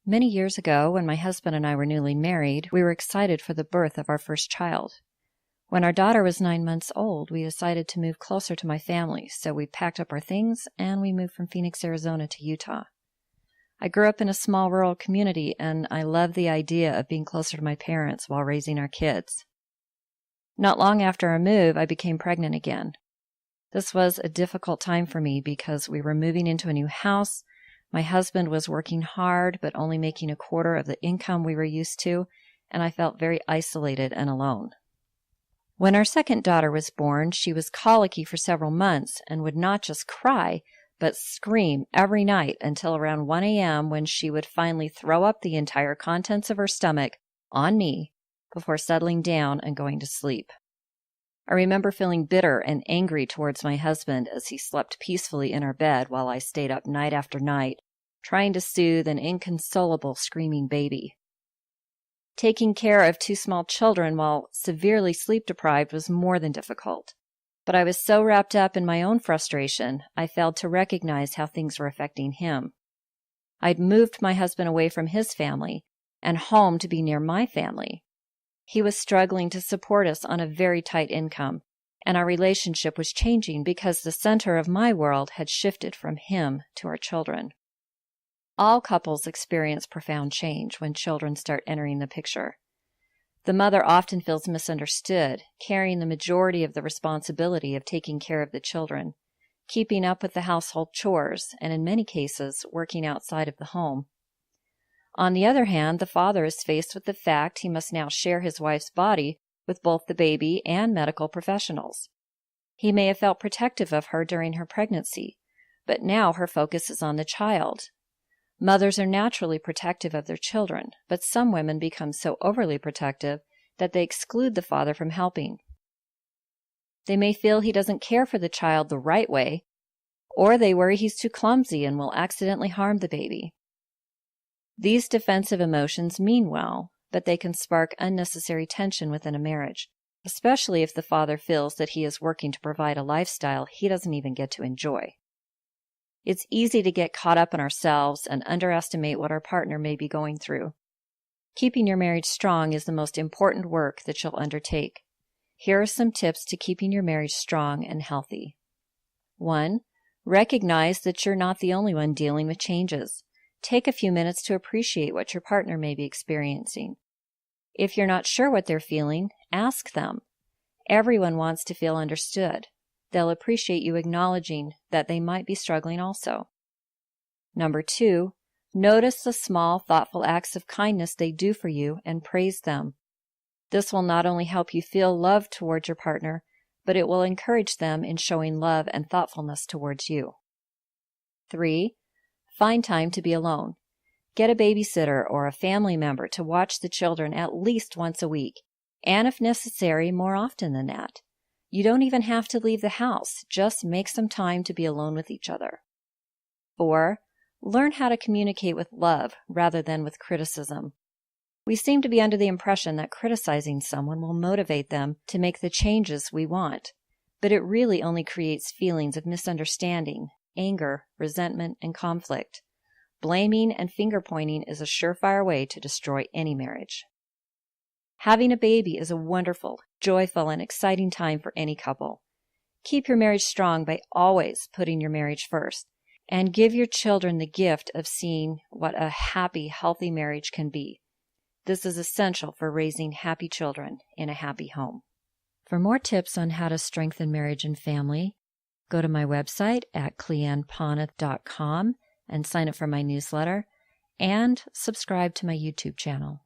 Many years ago, when my husband and I were newly married, we were excited for the birth of our first child. When our daughter was 9 months old, we decided to move closer to my family, so we packed up our things and we moved from Phoenix, Arizona to Utah. I grew up in a small rural community, and I loved the idea of being closer to my parents while raising our kids. Not long after our move, I became pregnant again. This was a difficult time for me because we were moving into a new house. My husband was working hard, but only making a quarter of the income we were used to, and I felt very isolated and alone. When our second daughter was born, she was colicky for several months and would not just cry, but scream every night until around 1 a.m. when she would finally throw up the entire contents of her stomach on me before settling down and going to sleep. I remember feeling bitter and angry towards my husband as he slept peacefully in our bed while I stayed up night after night, trying to soothe an inconsolable screaming baby. Taking care of 2 small children while severely sleep-deprived was more than difficult. But I was so wrapped up in my own frustration, I failed to recognize how things were affecting him. I'd moved my husband away from his family and home to be near my family. He was struggling to support us on a very tight income, and our relationship was changing because the center of my world had shifted from him to our children. All couples experience profound change when children start entering the picture. The mother often feels misunderstood, carrying the majority of the responsibility of taking care of the children, keeping up with the household chores, and in many cases, working outside of the home. On the other hand, the father is faced with the fact he must now share his wife's body with both the baby and medical professionals. He may have felt protective of her during her pregnancy, but now her focus is on the child. Mothers are naturally protective of their children, but some women become so overly protective that they exclude the father from helping. They may feel he doesn't care for the child the right way, or they worry he's too clumsy and will accidentally harm the baby. These defensive emotions mean well, but they can spark unnecessary tension within a marriage, especially if the father feels that he is working to provide a lifestyle he doesn't even get to enjoy. It's easy to get caught up in ourselves and underestimate what our partner may be going through. Keeping your marriage strong is the most important work that you'll undertake. Here are some tips to keeping your marriage strong and healthy. 1. Recognize that you're not the only one dealing with changes. Take a few minutes to appreciate what your partner may be experiencing. If you're not sure what they're feeling, ask them. Everyone wants to feel understood. They'll appreciate you acknowledging that they might be struggling also. 2, notice the small, thoughtful acts of kindness they do for you and praise them. This will not only help you feel love towards your partner, but it will encourage them in showing love and thoughtfulness towards you. 3, find time to be alone. Get a babysitter or a family member to watch the children at least once a week, and if necessary, more often than that. You don't even have to leave the house, just make some time to be alone with each other. 4, learn how to communicate with love rather than with criticism. We seem to be under the impression that criticizing someone will motivate them to make the changes we want, but it really only creates feelings of misunderstanding, anger, resentment, and conflict. Blaming and finger-pointing is a surefire way to destroy any marriage. Having a baby is a wonderful, joyful, and exciting time for any couple. Keep your marriage strong by always putting your marriage first, and give your children the gift of seeing what a happy, healthy marriage can be. This is essential for raising happy children in a happy home. For more tips on how to strengthen marriage and family, go to my website at cleanneponeth.com and sign up for my newsletter, and subscribe to my YouTube channel.